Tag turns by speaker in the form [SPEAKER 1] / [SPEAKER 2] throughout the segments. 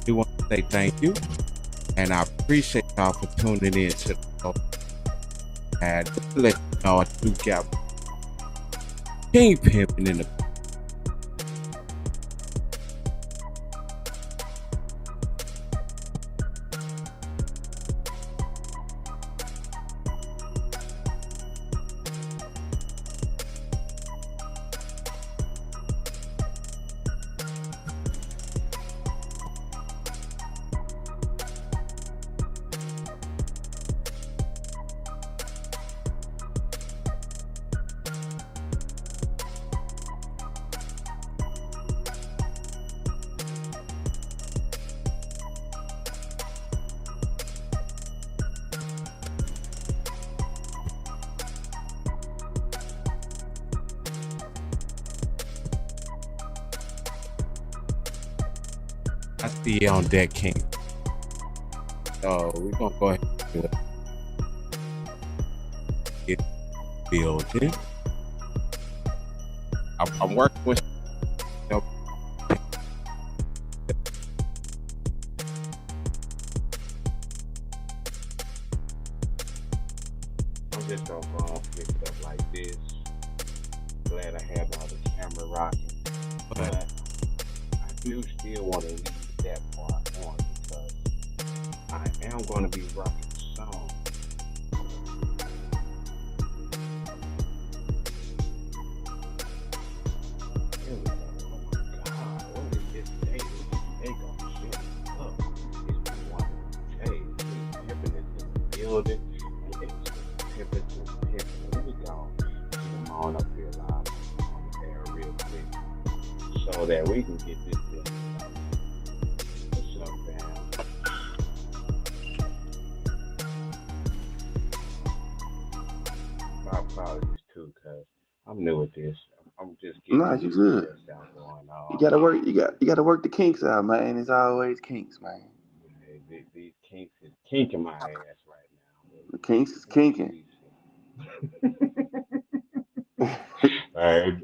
[SPEAKER 1] do want to say thank you, and I appreciate y'all for tuning in to the show. And let you know I do got King Pimpin in the. I see you on deck, King. So we're gonna go ahead and get building. I'm working with. You know, I'm just gonna go and pick it up like this. Glad I have all the camera rocking, but I do still want to leave that part on because I am going to be rocking the song. Here we go. Oh my God, what is this day? They gonna shut me up. It's been one of the days. We pimping is in the building, and it's pimping to pimping. Let me go. Get them on up here live on the air real quick so that we can get this thing. What's up, fam? My apologies too, cause I'm new at this. I'm just getting
[SPEAKER 2] Nah,
[SPEAKER 1] this
[SPEAKER 2] you
[SPEAKER 1] little
[SPEAKER 2] good.
[SPEAKER 1] test out going
[SPEAKER 2] You
[SPEAKER 1] on.
[SPEAKER 2] gotta work. You gotta work the kinks out, man. It's always kinks, man.
[SPEAKER 1] Yeah, these kinks is kinking my ass right now, but
[SPEAKER 2] The kinks is
[SPEAKER 1] we
[SPEAKER 2] kinking.
[SPEAKER 1] we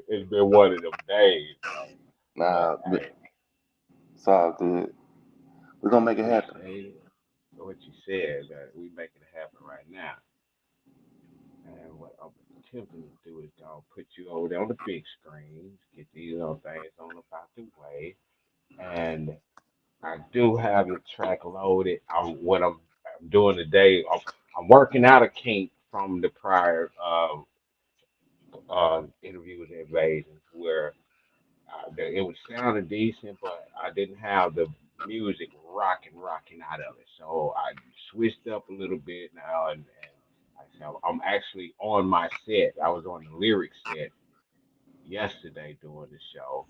[SPEAKER 1] it's been one of them days, man. But
[SPEAKER 2] Nah, but
[SPEAKER 1] hey,
[SPEAKER 2] it's all good. We're
[SPEAKER 1] I
[SPEAKER 2] gonna make it happen.
[SPEAKER 1] appreciate what you said. That we making it happen right now. And what I'm attempting to do is gonna put you over there on the big screens, get these little things on about the way, and I do have the track loaded. I'm doing today. I'm working out a kink from the prior interview with Invasion where it was sounding decent, but I didn't have the music rocking out of it. So I switched up a little bit now, and like I said, I'm actually on my set. I was on the lyric set yesterday doing the show.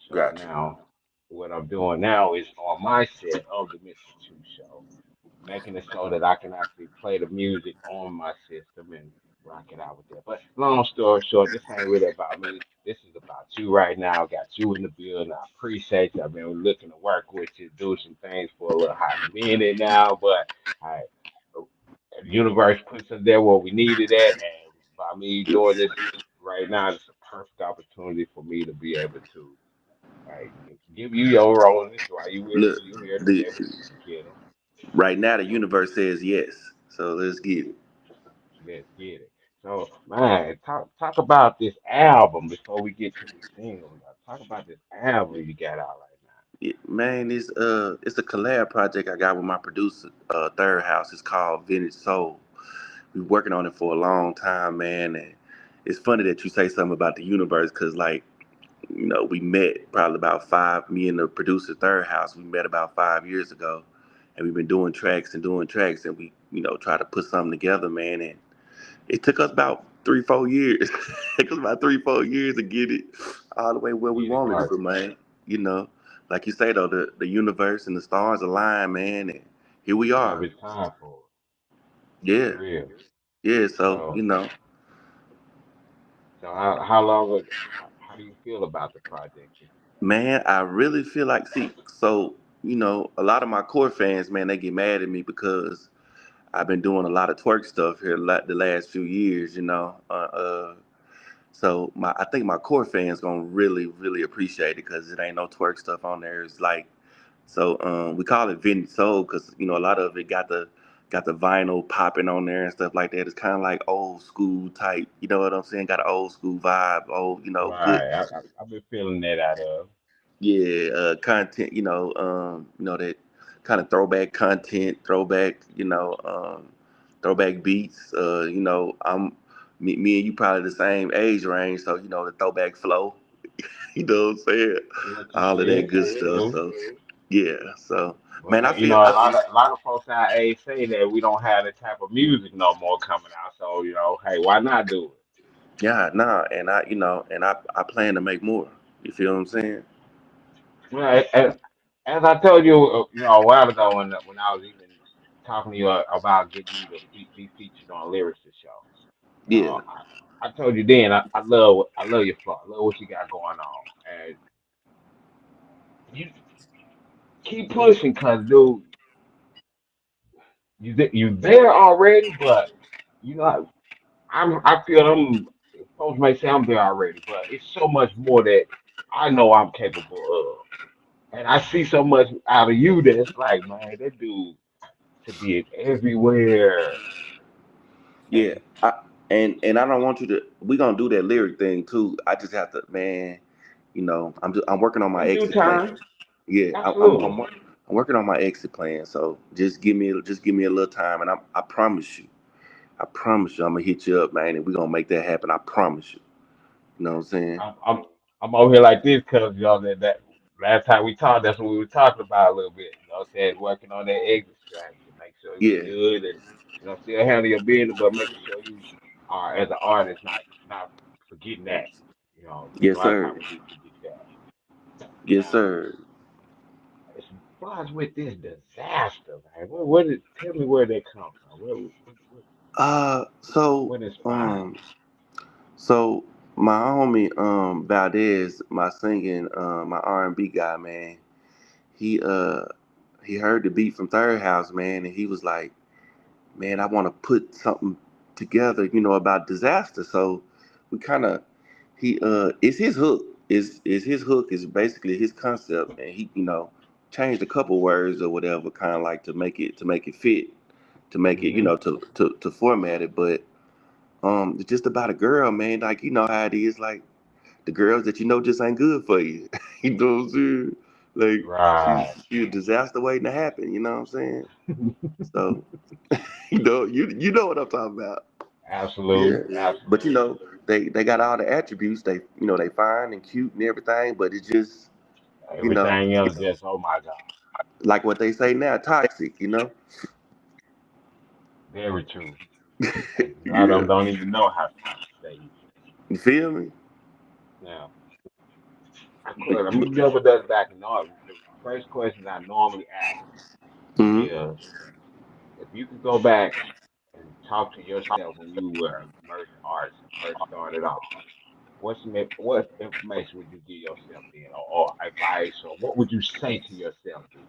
[SPEAKER 1] So
[SPEAKER 2] Gotcha.
[SPEAKER 1] now what I'm doing now is on my set of the Mr. Two show, making it so that I can actually play the music on my system and rock it out with that. But long story short, this ain't really about me. This is about you right now. Got you in the building. I appreciate you. I've been looking to work with you, do some things for a little hot minute now, but I the universe puts us there where we needed it, and by me doing this right now, it's a perfect opportunity for me to be able to like give you your role in this. Why
[SPEAKER 2] Look,
[SPEAKER 1] you here to be
[SPEAKER 2] the
[SPEAKER 1] able to get them.
[SPEAKER 2] right now the universe says yes. So let's get it.
[SPEAKER 1] Let's get it. So, man, talk about this album before we get to the single. Talk about this album you got out right
[SPEAKER 2] Man, it's a collab project I got with my producer, Third House. It's called Vintage Soul. We've been working on it for a long time, man. And it's funny that you say something about the universe, cause like, we met probably about me and the producer Third House, we met about 5 years ago, and we've been doing tracks, and we, try to put something together, man. And it took us about 3, 4 years. It took us about 3, 4 years to get it all the way where
[SPEAKER 1] now.
[SPEAKER 2] we
[SPEAKER 1] Get it
[SPEAKER 2] wanted it,
[SPEAKER 1] right.
[SPEAKER 2] but man, you know, like you say though, the universe and the stars align, man, and here we
[SPEAKER 1] Have
[SPEAKER 2] are.
[SPEAKER 1] its time for it.
[SPEAKER 2] Yeah,
[SPEAKER 1] For real.
[SPEAKER 2] yeah. So
[SPEAKER 1] So, so how do you feel about the project?
[SPEAKER 2] man, I really feel like, see, so a lot of my core fans, man, they get mad at me because I've been doing a lot of twerk stuff here the last few years, so I think my core fans gonna really, really appreciate it because it ain't no twerk stuff on there. It's like So we call it vintage soul because a lot of it got the vinyl popping on there and stuff like that. It's kind of like old school type. You know what I'm saying? Got an old school vibe. Old, good.
[SPEAKER 1] Right. I've been feeling that out of.
[SPEAKER 2] Yeah, content. That kind of throwback content, throwback beats. Me and you probably the same age range, so the throwback flow. You know what I'm saying?
[SPEAKER 1] What you
[SPEAKER 2] All of that
[SPEAKER 1] said,
[SPEAKER 2] good
[SPEAKER 1] that's
[SPEAKER 2] stuff.
[SPEAKER 1] true.
[SPEAKER 2] So yeah, so man,
[SPEAKER 1] Well, a lot of folks our age say that we don't have that type of music no more coming out. So hey, why not do it?
[SPEAKER 2] yeah, nah, and I plan to make more. You feel what I'm saying?
[SPEAKER 1] Well, as I told you, a while ago when I was even talking to you about getting you to be featured on Lyrics to Show.
[SPEAKER 2] Yeah,
[SPEAKER 1] I told you then I love your flow. I love what you got going on, and you keep pushing, cause dude, you there already, but you know I feel folks may say I'm there already, but it's so much more that I know I'm capable of, and I see so much out of you that it's like, man, that dude should be everywhere.
[SPEAKER 2] yeah. And I don't want you to. We gonna do that lyric thing too. I just have to, man. I'm working on my
[SPEAKER 1] In due
[SPEAKER 2] exit plan.
[SPEAKER 1] time,
[SPEAKER 2] Yeah,
[SPEAKER 1] absolutely.
[SPEAKER 2] I'm working on my exit plan. So just give me a little time, and I promise you, I'm gonna hit you up, man, and we gonna make that happen. I promise you. You know what I'm saying?
[SPEAKER 1] I'm over here like this because that last time we talked, that's what we were talking about a little bit. Saying working on that exit strategy, make sure you
[SPEAKER 2] Yeah.
[SPEAKER 1] good and still handle your business, but making sure you are as an artist not forgetting that. A
[SPEAKER 2] Yes,
[SPEAKER 1] lot of
[SPEAKER 2] sir.
[SPEAKER 1] times we do forget that.
[SPEAKER 2] Yes,
[SPEAKER 1] Now,
[SPEAKER 2] sir.
[SPEAKER 1] as far as with this disaster, man, where did tell me where they come from?
[SPEAKER 2] Uh, so,
[SPEAKER 1] What inspired
[SPEAKER 2] um, so my homie, Valdez, my singing, my R&B guy, man, he, uh, he heard the beat from Third House, man, and he was like, man, I want to put something together, about disaster. So we kind of, it's his hook. Is his hook is basically his concept, and he, changed a couple words or whatever, kind of like to make it fit, to make
[SPEAKER 1] you?
[SPEAKER 2] it, to format it. But it's just about a girl, man. Like you know how it is, like the girls that just ain't good for you. You know what I'm saying? Like she's
[SPEAKER 1] Right.
[SPEAKER 2] she a disaster waiting to happen. You know what I'm saying? So you know what I'm talking about. Yeah,
[SPEAKER 1] Absolutely.
[SPEAKER 2] but
[SPEAKER 1] Absolutely.
[SPEAKER 2] they got all the attributes. They fine and cute and everything, but it's just you know
[SPEAKER 1] Everything else just, oh my God.
[SPEAKER 2] like what they say now, toxic.
[SPEAKER 1] Very true. And a lot of
[SPEAKER 2] Yeah,
[SPEAKER 1] them don't even know how toxic they is.
[SPEAKER 2] you feel me?
[SPEAKER 1] Now, I'm
[SPEAKER 2] But,
[SPEAKER 1] gonna jump with that back. And the first question I normally ask
[SPEAKER 2] mhm.
[SPEAKER 1] is, if you could go back and talk to yourself when you were an emerging artist and first started off, what information would you give yourself then, or advice, or what would you say to yourself then?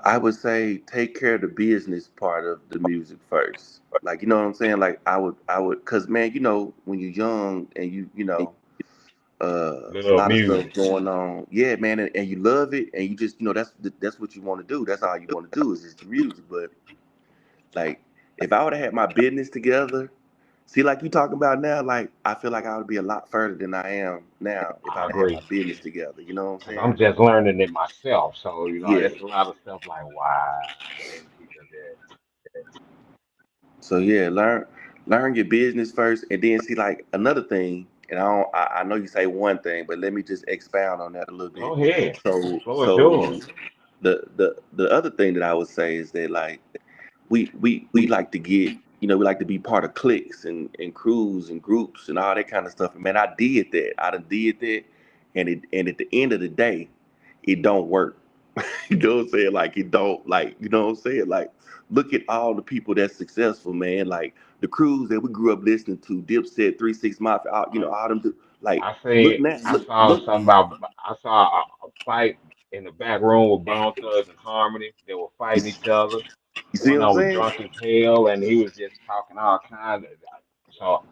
[SPEAKER 2] I would say take care of the business part of the music first. Like, you know what I'm saying? Like, cause man, when you're young and a
[SPEAKER 1] Love
[SPEAKER 2] lot of stuff
[SPEAKER 1] music.
[SPEAKER 2] going on. Yeah, man, and you love it, and you just, that's what you want to do. That's all you want to do is just the music. But like, if I would have had my business together, see, like you talking about now, like I feel like I would be a lot further than I am now if I
[SPEAKER 1] I
[SPEAKER 2] would have had my
[SPEAKER 1] agree.
[SPEAKER 2] business together. You know what I'm
[SPEAKER 1] Because I'm
[SPEAKER 2] saying?
[SPEAKER 1] just learning it myself. So,
[SPEAKER 2] Yeah.
[SPEAKER 1] it's a lot of stuff like, wow, I didn't think of that.
[SPEAKER 2] So yeah, learn your business first, and then see like another thing. And I know you say one thing, but let me just expound on that a little
[SPEAKER 1] Go
[SPEAKER 2] bit.
[SPEAKER 1] ahead.
[SPEAKER 2] So
[SPEAKER 1] Floor is
[SPEAKER 2] so
[SPEAKER 1] yours.
[SPEAKER 2] the other thing that I would say is that like we like to we like to be part of cliques and crews and groups and all that kind of stuff. And man, I did that. I done did that, and at the end of the day, it don't work. You know what I'm saying? Like it don't like you know what I'm saying? Like look at all the people that's successful, man. Like the crews that we grew up listening to, Dipset, 3 6 Mafia, all them. Like look now,
[SPEAKER 1] I saw something about, I saw a fight in the back room with Bone Thugs and Harmony. They were fighting each other.
[SPEAKER 2] you see
[SPEAKER 1] One
[SPEAKER 2] what
[SPEAKER 1] of
[SPEAKER 2] I'm
[SPEAKER 1] them was
[SPEAKER 2] saying?
[SPEAKER 1] drunk as hell, and he was just talking all kinds of. So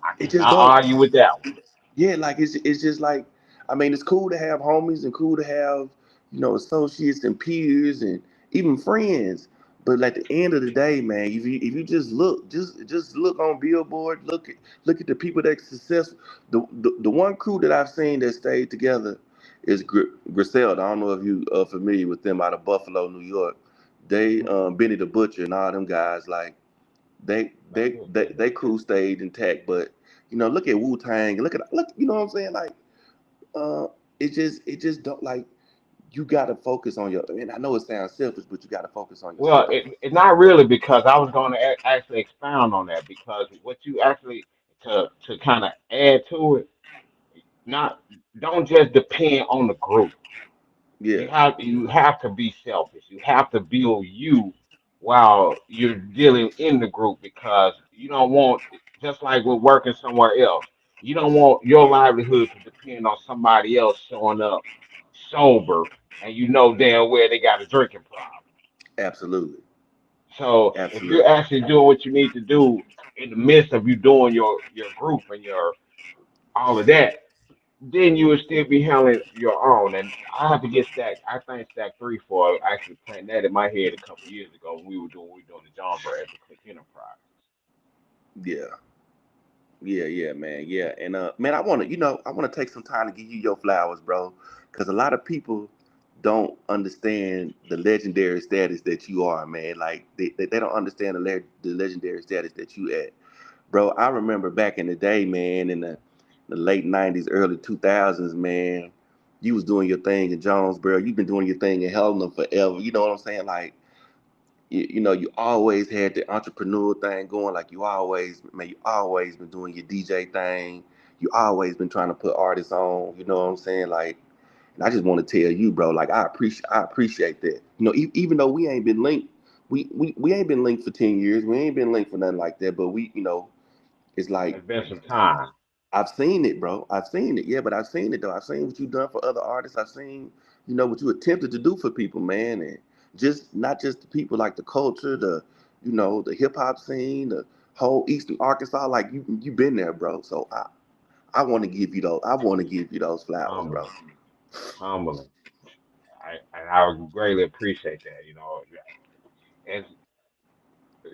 [SPEAKER 1] I
[SPEAKER 2] It just
[SPEAKER 1] cannot
[SPEAKER 2] don't.
[SPEAKER 1] argue with that one.
[SPEAKER 2] Yeah, like it's just like I mean, it's cool to have homies and cool to have associates and peers and even friends. But at the end of the day, man, if you just look on Billboard, look at the people that's successful. The one crew that I've seen that stayed together is Griselda. I don't know if you are familiar with them out of Buffalo, New York. They Benny the Butcher and all them guys, like they crew stayed intact. But look at Wu Tang. Look, you know what I'm saying? Like, uh, it just don't, like, you gotta focus on your. And I know it sounds selfish, but you gotta focus on
[SPEAKER 1] Well,
[SPEAKER 2] yourself.
[SPEAKER 1] it not really, because I was going to actually expound on that, because what you actually, to kind of add to it, not don't just depend on the group.
[SPEAKER 2] Yeah,
[SPEAKER 1] You have to be selfish. You have to build you while you're dealing in the group, because you don't want, just like we're working somewhere else, you don't want your livelihood to depend on somebody else showing up sober, and you know damn well they got a drinking problem.
[SPEAKER 2] absolutely,
[SPEAKER 1] So if you're
[SPEAKER 2] absolutely,
[SPEAKER 1] actually doing what you need to do in the midst of you doing your group and your all of that, then you would still be handling your own. And I have to get Stack. I thank Stack 3 for actually planting that in my head a couple years ago when we were doing the John Burr Epic Click Enterprise.
[SPEAKER 2] yeah. Yeah, man, yeah, and man, I want to take some time to give you your flowers, bro, because a lot of people don't understand the legendary status that you are, man. Like they don't understand the legendary status that you at, bro. I remember back in the day, man, in the late '90s, early 2000s, man. You was doing your thing in Jonesboro. You've been doing your thing in Helena forever. You know what I'm saying? Like, you always had the entrepreneur thing going. Like, you always been doing your DJ thing. You always been trying to put artists on. You know what I'm saying? Like, and I just want to tell you, bro. Like, I appreciate that. Even though we ain't been linked, we ain't been linked for 10 years. We ain't been linked for nothing like that. But it's like,
[SPEAKER 1] It's been some time.
[SPEAKER 2] I've seen it, bro. I've seen it. Yeah, but I've seen it though. I've seen what you've done for other artists. I've seen, what you attempted to do for people, man. And just not just the people, like the culture, the hip hop scene, the whole Eastern Arkansas. Like, you've been there, bro. So I want to give you those. I want to give you those flowers, bro.
[SPEAKER 1] Humbling, humbling. And I would greatly appreciate that. As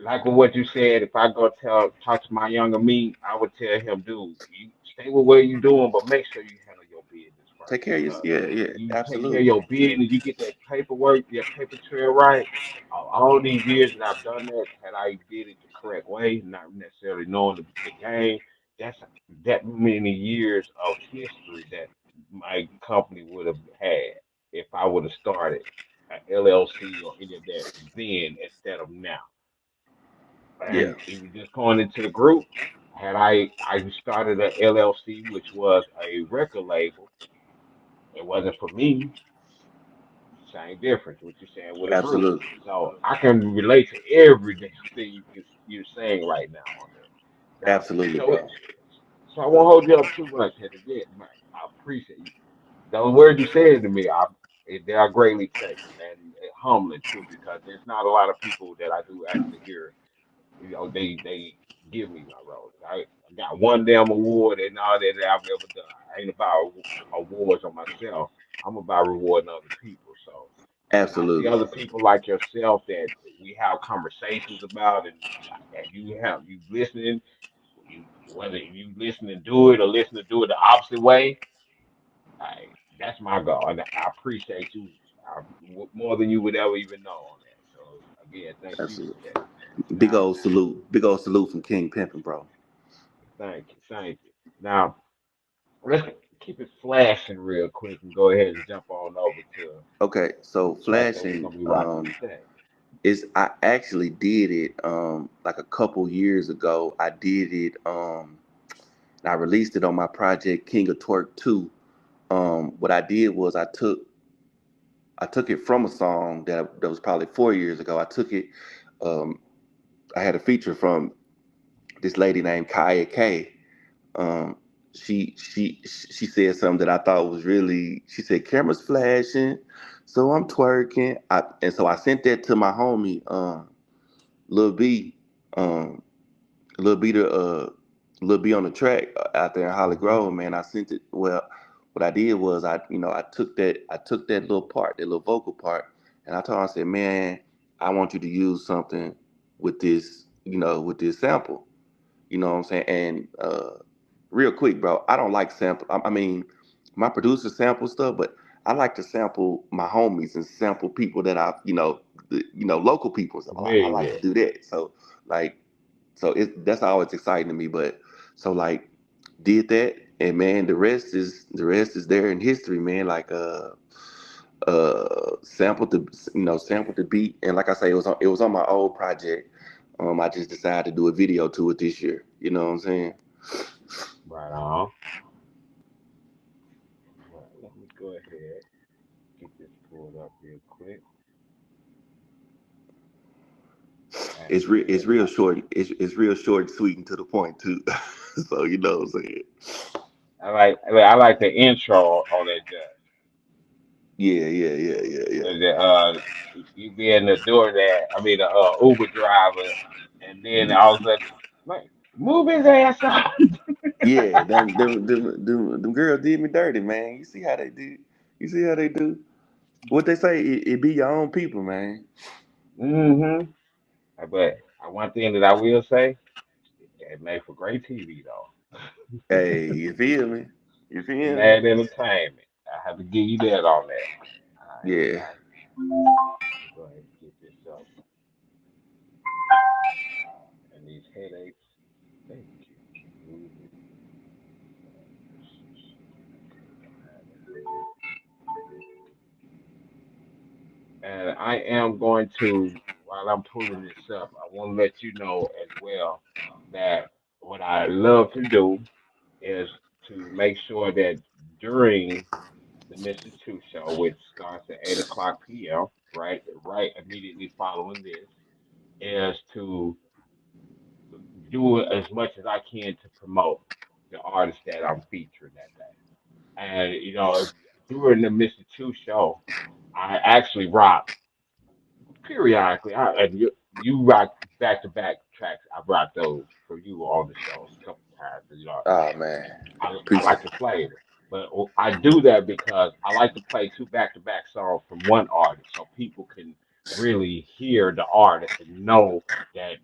[SPEAKER 1] like with what you said, if I go talk to my younger me, I would tell him, dude, you stay with what you're doing, but make sure you handle your business
[SPEAKER 2] Take
[SPEAKER 1] first,
[SPEAKER 2] care of your.
[SPEAKER 1] because
[SPEAKER 2] Yeah, yeah,
[SPEAKER 1] you take care of
[SPEAKER 2] absolutely,
[SPEAKER 1] your business, you get that paperwork, your paper trail right. All these years that I've done that, had I did it the correct way, not necessarily knowing the game, that's that many years of history that my company would have had if I would have started a LLC or any of that then instead of now.
[SPEAKER 2] yeah,
[SPEAKER 1] And even just going into the group, had I started a LLC, which was a record label, it wasn't for me. Same difference. What you're saying with a group.
[SPEAKER 2] absolutely,
[SPEAKER 1] So I can relate to every damn thing you're saying right now on that. Now,
[SPEAKER 2] absolutely,
[SPEAKER 1] so
[SPEAKER 2] bro.
[SPEAKER 1] so I won't hold you up too much. And again, man, I appreciate you. Those words you said to me, they are greatly taken and humbling too, because there's not a lot of people that I do actually hear. They give me my roses. I got one damn award and all that I've ever done. I ain't about awards on myself. I'm about rewarding other people. So when I see
[SPEAKER 2] Absolutely,
[SPEAKER 1] other people like yourself that we have conversations about, and you listening, whether you listen and do it or listen to do it the opposite way, that's my goal, and I appreciate you more than you would ever even know on that. So again, thank you for
[SPEAKER 2] absolutely.
[SPEAKER 1] that. Now,
[SPEAKER 2] Big old salute from King Pimpin', bro.
[SPEAKER 1] thank you, thank you. Now, let's keep it flashing real quick and go ahead and jump on over
[SPEAKER 2] Okay,
[SPEAKER 1] to
[SPEAKER 2] so
[SPEAKER 1] the track that we're
[SPEAKER 2] flashing,
[SPEAKER 1] gonna be rocking today.
[SPEAKER 2] is I actually did it like a couple years ago. I did it and I released it on my project King of Twerk 2. What I did was I took it from a song that was probably 4 years ago. Um I had a feature from this lady named Kaya K. Um, she said something that I thought was really. She said, "Cameras flashing, so I'm twerking." So I sent that to my homie, Lil B, um, Lil B to Lil B on the track out there in Holly
[SPEAKER 1] Hmm.
[SPEAKER 2] Grove. Man, I sent it. Well, what I did was I took that little part, that little vocal part, and I told him, I said, man, I want you to use something with this, with this sample. You know what I'm saying? And real quick, bro, I don't like sample. I mean, my producer sample stuff, but I like to sample my homies and sample people that local people. So I
[SPEAKER 1] Familiar
[SPEAKER 2] like to
[SPEAKER 1] with.
[SPEAKER 2] do that. So like, that's always exciting to me. But so like, did that, and man, the rest is there in history, man. Like sampled the sampled the beat, and like I say, it was on my old project. I just decided to do a video to it this year. You know what I'm saying?
[SPEAKER 1] Right on. Well, let me go ahead get this pulled up real quick, and
[SPEAKER 2] It's
[SPEAKER 1] then
[SPEAKER 2] real short. It's real short, sweet, and to the point too. So you know what I'm saying?
[SPEAKER 1] I like the intro on that judge.
[SPEAKER 2] Yeah, yeah, yeah, yeah, yeah.
[SPEAKER 1] You being the door that I mean the Uber driver, and then all of a sudden, like, move his ass up.
[SPEAKER 2] Yeah, them girls did me dirty, man. You see how they do? You see how they do? What they say? It be your own people, man.
[SPEAKER 1] Mm-hmm. But one thing that I will say, it made for great TV though.
[SPEAKER 2] Hey, you feel me? You feel me?
[SPEAKER 1] Mad entertainment. I have to give you that on that. All right,
[SPEAKER 2] Yeah.
[SPEAKER 1] got you. Let me go ahead and get this up. And these headaches, they keep moving. Okay, don't have that there. And I am going to, while I'm pulling this up, I want to let you know as well that what I love to do is to make sure that during the Mr. Two Show, which starts at 8 o'clock p.m., right immediately following this, is to do as much as I can to promote the artist that I'm featuring that day. And during the Mr. Two Show, I actually rock periodically. And you rock back to back tracks. I brought those for you on the show a couple times.
[SPEAKER 2] Oh man,
[SPEAKER 1] I
[SPEAKER 2] appreciate
[SPEAKER 1] like to flavor. But I do that because I like to play two back to back songs from one artist so people can really hear the artist and know that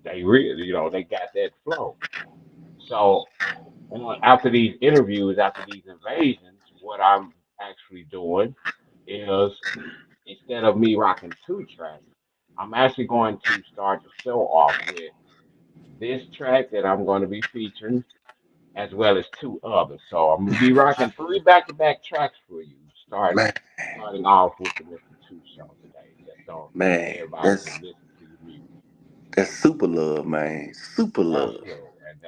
[SPEAKER 1] they really, they got that flow. So after these interviews, after these invasions, what I'm actually doing is instead of me rocking two tracks, I'm actually going to start the show off with this track that I'm going to be featuring, as well as two others. So I'm gonna be rocking three back-to-back tracks for you,
[SPEAKER 2] man,
[SPEAKER 1] starting off with the Mr. Two Show today, just so
[SPEAKER 2] man.
[SPEAKER 1] everybody
[SPEAKER 2] That's
[SPEAKER 1] can listen to your music.
[SPEAKER 2] that's super love, man. Super love.
[SPEAKER 1] Absolutely, and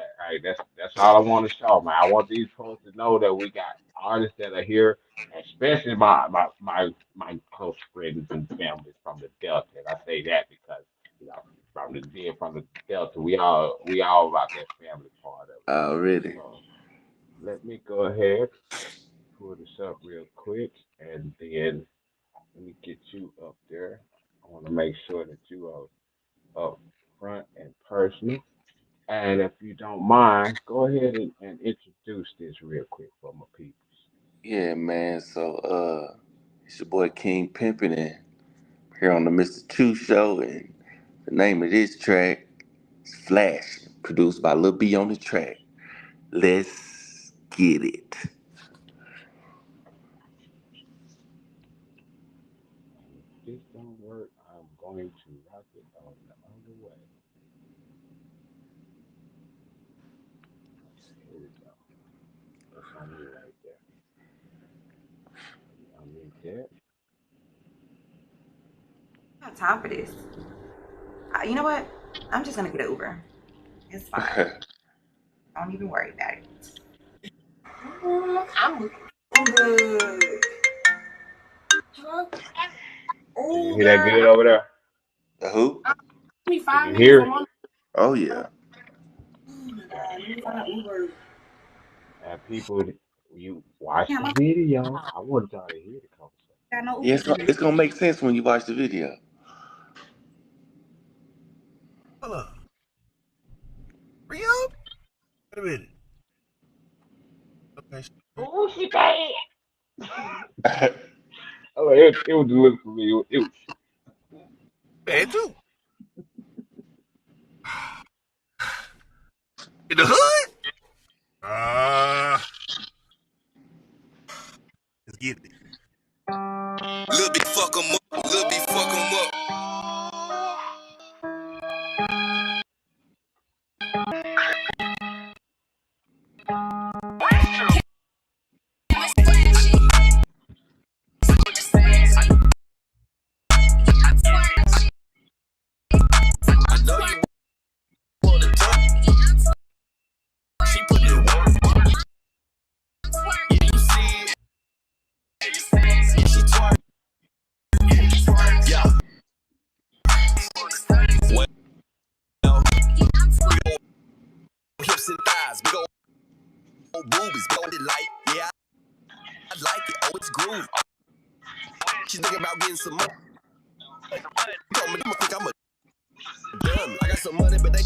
[SPEAKER 1] that's all I want to show, man. I want these folks to know that we got artists that are here, especially my close friends and families from the Delta. And I say that because from the Delta, we all about that family part of it.
[SPEAKER 2] Already.
[SPEAKER 1] So let me go ahead, pull this up real quick, and then let me get you up there. I want to make sure that you are up front and personal. And if you don't mind, go ahead and introduce this real quick for my people.
[SPEAKER 2] Yeah, man. So it's your boy King Pimpin' and here on the Mr. Two Show, and the name of this track is Flash, produced by Lil B on the track. Let's get it.
[SPEAKER 1] And if this don't work, I'm going to rock it on the other way. Okay, here we go. That's on me right there. Let me unmute that.
[SPEAKER 3] I don't have time for this. You know what? I'm just gonna get an Uber. It's fine. Don't even worry about it. I'm good. Huh?
[SPEAKER 1] Can you
[SPEAKER 3] Oh,
[SPEAKER 1] hear that
[SPEAKER 3] girl.
[SPEAKER 1] good over there?
[SPEAKER 2] The who?
[SPEAKER 3] Give me
[SPEAKER 1] Can
[SPEAKER 3] five
[SPEAKER 1] you
[SPEAKER 3] minutes.
[SPEAKER 1] hear
[SPEAKER 3] I'm
[SPEAKER 1] it?
[SPEAKER 3] on.
[SPEAKER 2] Oh yeah.
[SPEAKER 3] Oh my god. Let
[SPEAKER 1] Gotcha,
[SPEAKER 3] me find an
[SPEAKER 1] gotcha.
[SPEAKER 3] Uber.
[SPEAKER 1] And people, you watch
[SPEAKER 3] Damn,
[SPEAKER 1] the
[SPEAKER 3] I
[SPEAKER 1] video. I want y'all to hear the conversation.
[SPEAKER 3] got no
[SPEAKER 2] Yeah,
[SPEAKER 3] Uber
[SPEAKER 2] it's
[SPEAKER 3] service.
[SPEAKER 2] gonna make sense when you watch the video.
[SPEAKER 4] Hold up. Real? Wait a minute. Okay.
[SPEAKER 1] Oh, she bad. Oh, it was delivered for me. It was.
[SPEAKER 4] Bad too. In the hood? Let's get it. Lil' B fuck 'em up. Lil' B fuck 'em up. I know you wanna talk. She put in work. Yeah, you see it. She twerk. Yeah. Well, hips and thighs, big old boobies, big old light. Yeah, I like it. Oh, it's groove. She's thinking about getting some money. Told me, I'ma think I'm a dummy. I got some money, but they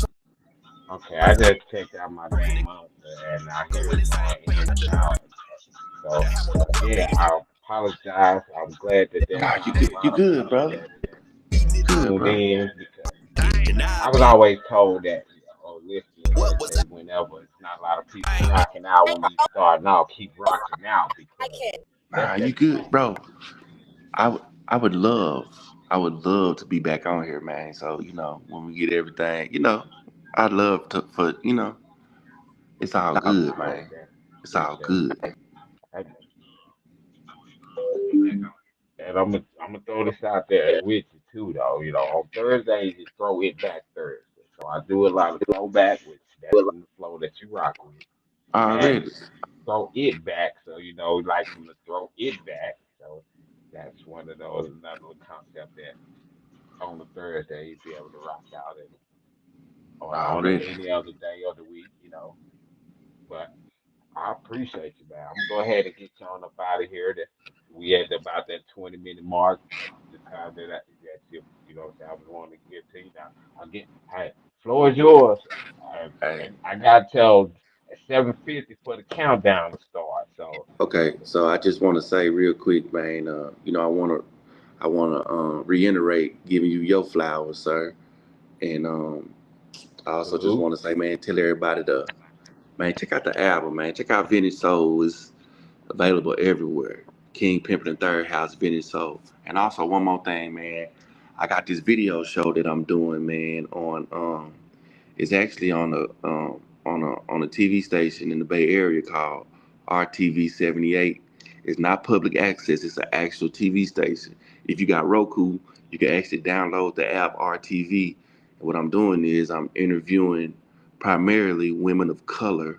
[SPEAKER 1] Okay, I just checked out my damn monster and I
[SPEAKER 4] go
[SPEAKER 1] hear
[SPEAKER 4] with
[SPEAKER 1] it
[SPEAKER 4] it.
[SPEAKER 1] going in and out. So, yeah, I apologize. I'm glad that there's
[SPEAKER 2] Nah,
[SPEAKER 1] not a
[SPEAKER 2] you
[SPEAKER 1] lot of
[SPEAKER 2] good,
[SPEAKER 1] people
[SPEAKER 2] brother.
[SPEAKER 1] that's
[SPEAKER 2] Good,
[SPEAKER 1] tuned
[SPEAKER 2] bro.
[SPEAKER 1] in because
[SPEAKER 4] And I
[SPEAKER 1] I was
[SPEAKER 4] be
[SPEAKER 1] always told that, oh, listen,
[SPEAKER 4] what
[SPEAKER 1] they
[SPEAKER 4] was
[SPEAKER 1] say whenever it's not a lot of people
[SPEAKER 4] I?
[SPEAKER 1] rocking out when you starting out, keep rocking out because that's
[SPEAKER 2] Nah, you
[SPEAKER 1] that
[SPEAKER 2] good,
[SPEAKER 1] time.
[SPEAKER 2] bro. I would love, I would love to be back on here, man. So when we get everything, I'd love to. For it's all good, man.
[SPEAKER 1] Okay,
[SPEAKER 2] It's all
[SPEAKER 1] appreciate
[SPEAKER 2] good.
[SPEAKER 1] it. And I'm gonna throw this out there with you too, though. On Thursdays you throw it back Thursday. So I do a lot of throwback, which that's in the flow that you rock with, and
[SPEAKER 2] Already.
[SPEAKER 1] throw it back. So like from the throw it back. So that's one of those another little concept that on the Thursday you'd be able to rock out and or on
[SPEAKER 2] Already.
[SPEAKER 1] any other day of the week. But I appreciate you, man. I'm gonna go ahead and get you on up out of here. That we at about that 20-minute mark. That's the time that you what I'm saying. I was wanting to get to you now. Again, hey, floor is yours.
[SPEAKER 2] Hey.
[SPEAKER 1] And I got till 7:50 for the countdown to start. So
[SPEAKER 2] Okay. So I just want to say real quick, man. I wanna reiterate giving you your flowers, sir. And I also just
[SPEAKER 1] salute.
[SPEAKER 2] want to say, man, tell everybody to man check out the album, man. Check out Vintage Soul. It's available everywhere. King Pimpin' and Third House, Vintage Soul. And also one more thing, man. I got this video show that I'm doing, man, on it's actually on a TV station in the Bay Area called RTV 78. It's not public access, it's an actual TV station. If you got Roku, you can actually download the app RTV. And what I'm doing is I'm interviewing primarily women of color,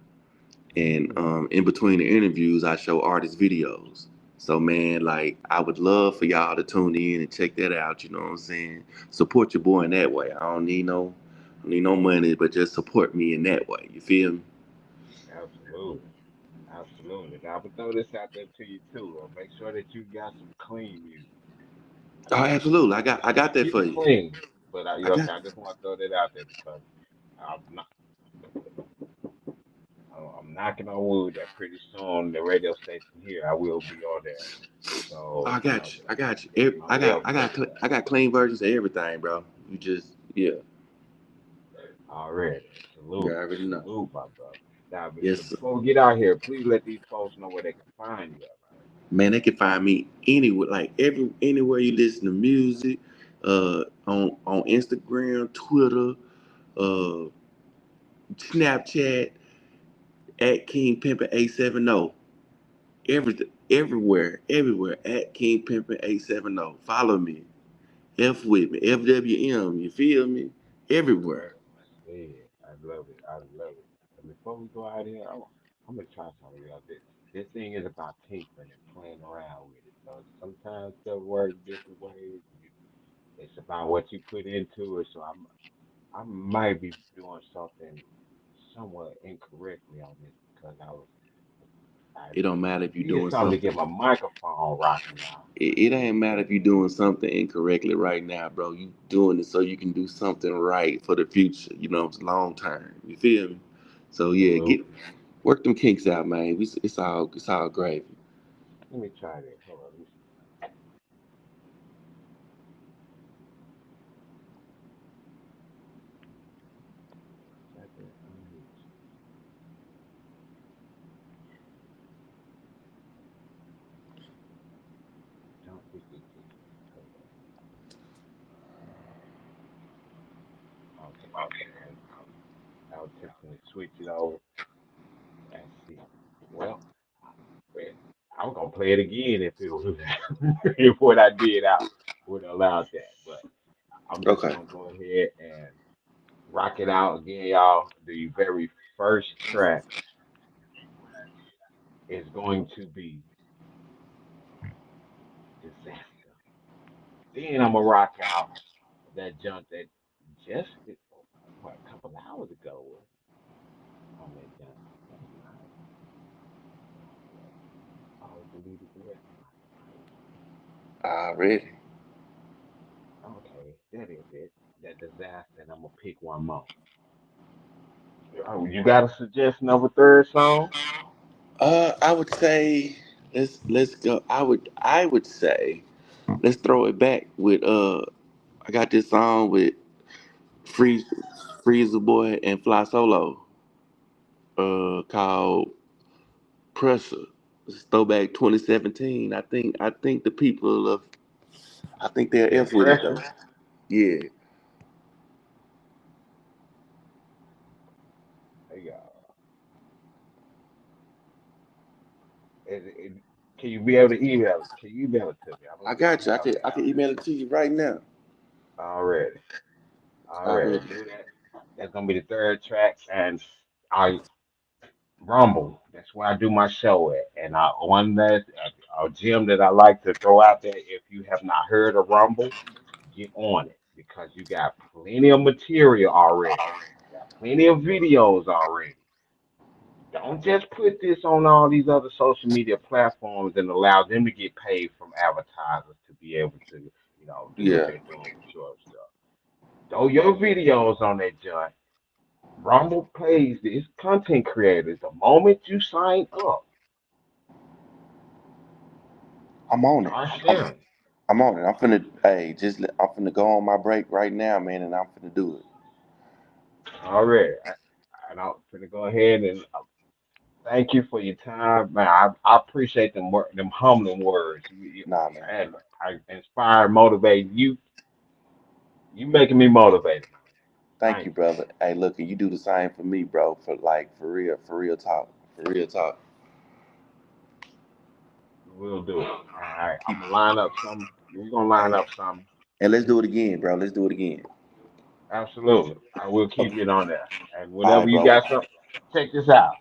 [SPEAKER 2] and
[SPEAKER 1] Mm,
[SPEAKER 2] in between the interviews, I show artist videos. So man, like I would love for y'all to tune in and check that out. You know what I'm saying? Support your boy in that way. I don't need no money, but just support me in that way. You feel me?
[SPEAKER 1] absolutely. Absolutely. Now, I'm gonna throw this out there to you too. Make sure that you got some clean music.
[SPEAKER 2] Oh, absolutely. I got that
[SPEAKER 1] Keep
[SPEAKER 2] for
[SPEAKER 1] it
[SPEAKER 2] you.
[SPEAKER 1] clean. But
[SPEAKER 2] I got.
[SPEAKER 1] I just want to throw that out there because I'm not, I'm knocking on wood that pretty soon the radio station here I will be on there. So
[SPEAKER 2] I got you. I got you.
[SPEAKER 1] my
[SPEAKER 2] I got.
[SPEAKER 1] real
[SPEAKER 2] I got.
[SPEAKER 1] clean
[SPEAKER 2] I got clean versions of everything, bro. You just, yeah.
[SPEAKER 1] already.
[SPEAKER 2] You
[SPEAKER 1] Salute,
[SPEAKER 2] already know.
[SPEAKER 1] salute, my brother. Now,
[SPEAKER 2] Yes, sir.
[SPEAKER 1] before we get out here, please let these folks know where they can find you at,
[SPEAKER 2] Man, they can find me anywhere, like anywhere you listen to music, on Instagram, Twitter, uh, Snapchat at King Pimpin 870. Everything, everywhere at King Pimpin 870. Follow me, F with me, FWM. You feel me? Everywhere.
[SPEAKER 1] man. Yeah, I love it. I love it. And before we go out here, I'm gonna try something else. This thing is about tinkering and playing around with it. So sometimes stuff works different ways. It's about what you put into it. So I might be doing something somewhat incorrectly on this because I
[SPEAKER 2] It don't matter if you're
[SPEAKER 1] did
[SPEAKER 2] doing
[SPEAKER 1] something to
[SPEAKER 2] something.
[SPEAKER 1] get my microphone rocking now.
[SPEAKER 2] It ain't matter if you're doing something incorrectly right now, bro. You doing it so you can do something right for the future. Long term. You feel me? So yeah,
[SPEAKER 1] Salute.
[SPEAKER 2] Work them kinks out, man. It's all gravy.
[SPEAKER 1] Let me try this. Hold on. Let me see. Tap that unmute. Don't forget this. Hold on. Okay. I was tempting to switch it over and see. Well, well, I was gonna play it again if it was if what I did out would allow that. But I'm just
[SPEAKER 2] Okay.
[SPEAKER 1] gonna go ahead and rock it out again, y'all. The very first track is going to be Disaster. Then I'm gonna rock out that junk that just what a couple hours ago was on that junk last night. Oh, it deleted the rest of my
[SPEAKER 2] Already.
[SPEAKER 1] device. Okay, that is it. That disaster, and I'm gonna pick one more. Oh, you got a suggestion of a third song?
[SPEAKER 2] I would say let's go. I would say let's throw it back with I got this song with Freeze Freezer Boy and Fly Solo called Pressure. It's throwback 2017. I think the people of I think they're
[SPEAKER 1] Yeah,
[SPEAKER 2] F with it though.
[SPEAKER 1] pressure.
[SPEAKER 2] Yeah.
[SPEAKER 1] There you go. It, can you be able to email it? Can you email it to me?
[SPEAKER 2] I got
[SPEAKER 1] I'm
[SPEAKER 2] you. I
[SPEAKER 1] having
[SPEAKER 2] can
[SPEAKER 1] a
[SPEAKER 2] I can email it to you right now.
[SPEAKER 1] already. Already
[SPEAKER 2] Already.
[SPEAKER 1] do that. That's gonna be the third track, and I Rumble. That's where I do my show at. And one that a gym that I like to throw out there. If you have not heard of Rumble, get on it because you got plenty of material already. You got plenty of videos already. Don't just put this on all these other social media platforms and allow them to get paid from advertisers to be able to, do what
[SPEAKER 2] Yeah.
[SPEAKER 1] they're doing with your stuff. Throw your videos on that joint. Rumble pays these content creators the moment you sign up.
[SPEAKER 2] I'm on it.
[SPEAKER 1] Start
[SPEAKER 2] I'm
[SPEAKER 1] sharing.
[SPEAKER 2] I'm on it. I'm finna go on my break right now, man, and I'm finna do it.
[SPEAKER 1] Already. And I'm going to go ahead and thank you for your time, man. I appreciate them humbling words.
[SPEAKER 2] Nah, man.
[SPEAKER 1] And I inspire, motivate you. You making me motivated, man.
[SPEAKER 2] Thank you,
[SPEAKER 1] Thank you.
[SPEAKER 2] brother. Hey, look, and you do the same for me, bro. For real talk, for real talk.
[SPEAKER 1] We'll do it. All right. I'm
[SPEAKER 2] Keep
[SPEAKER 1] gonna line up some. We're gonna line
[SPEAKER 2] hey,
[SPEAKER 1] up some.
[SPEAKER 2] and let's do it again, bro. Let's do it again.
[SPEAKER 1] Absolutely. I will keep
[SPEAKER 2] Okay.
[SPEAKER 1] it on there. And
[SPEAKER 2] All
[SPEAKER 1] whenever
[SPEAKER 2] right,
[SPEAKER 1] you
[SPEAKER 2] bro.
[SPEAKER 1] got some, check this out.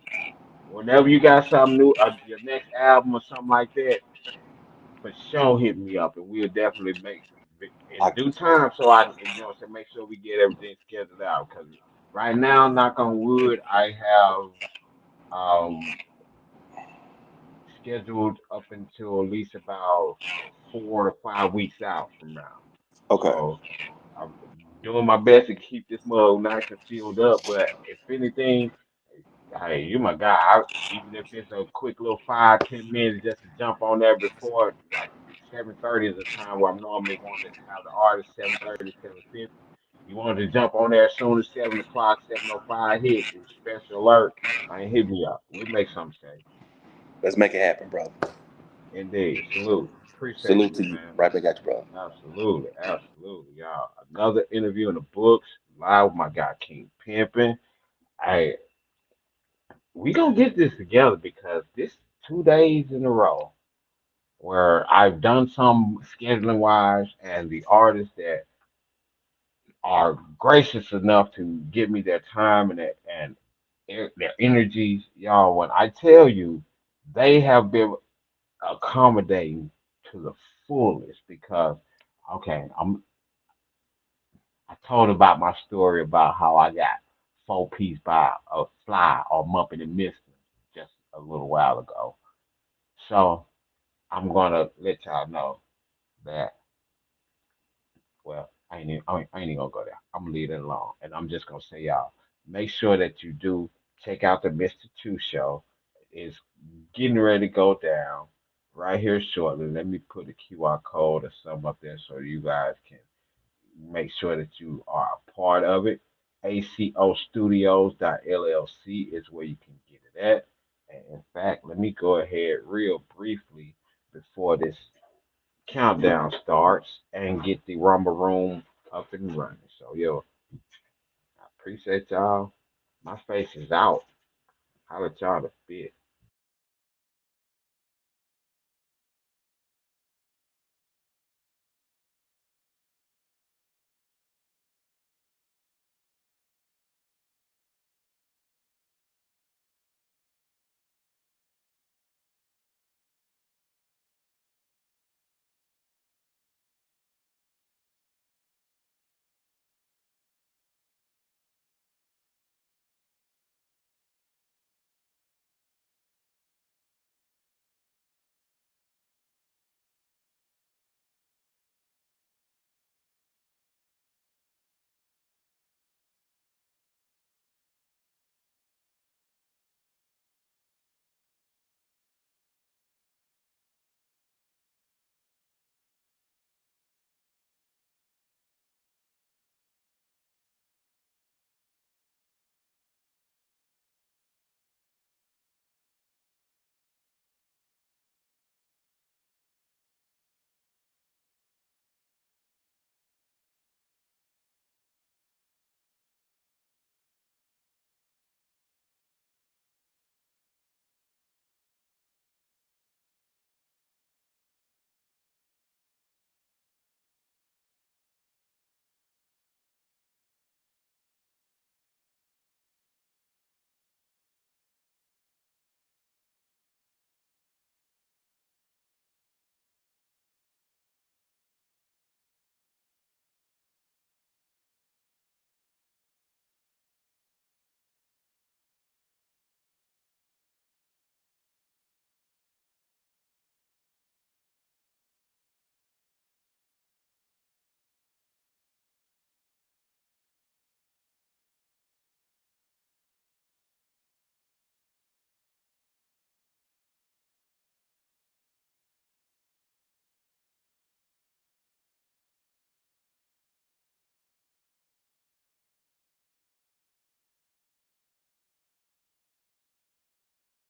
[SPEAKER 1] Whenever you got something new, your next album or something like that, for sure hit me up, and we'll definitely make in
[SPEAKER 2] I,
[SPEAKER 1] due time so I can, so make sure we get everything scheduled out. Because right now, knock on wood, I have um scheduled up until at least about 4 to 5 weeks out from now.
[SPEAKER 2] okay.
[SPEAKER 1] So I'm doing my best to keep this mug nice and sealed up. But if anything, hey, you my guy. Even if it's a quick little 5, 10 minutes just to jump on there before like 7:30 is the time where I'm normally wanting to have the artist 7:30, 7:50. You wanted to jump on there as soon as 7 o'clock, 7:05 hit, it's special alert. I ain't hit me up. We make something say.
[SPEAKER 2] Let's make it happen, brother.
[SPEAKER 1] Indeed. Salute. Appreciate
[SPEAKER 2] Salute
[SPEAKER 1] you,
[SPEAKER 2] to you.
[SPEAKER 1] man.
[SPEAKER 2] Right back at you, brother.
[SPEAKER 1] Absolutely. Absolutely, y'all. Another interview in the books. Live with my guy King Pimpin. Hey, we gonna get this together because this 2 days in a row where I've done some scheduling wise, and the artists that are gracious enough to give me their time their energies, y'all. When I tell you, they have been accommodating to the fullest because, okay, I told about my story about how I got 4 piece by a fly or mumping and missing just a little while ago. So I'm gonna let y'all know that. Well, I ain't even gonna go there. I'm gonna leave it alone, and I'm just gonna say, y'all, make sure that you do check out the Mr. Two Show. It's getting ready to go down right here shortly. Let me put a QR code or something up there so you guys can make sure that you are a part of it. ACOstudios.llc is where you can get it at. And in fact, let me go ahead real briefly before this countdown starts and get the Rumble Room up and running. So, yo, I appreciate y'all. My face is out. Holla at y'all to fit.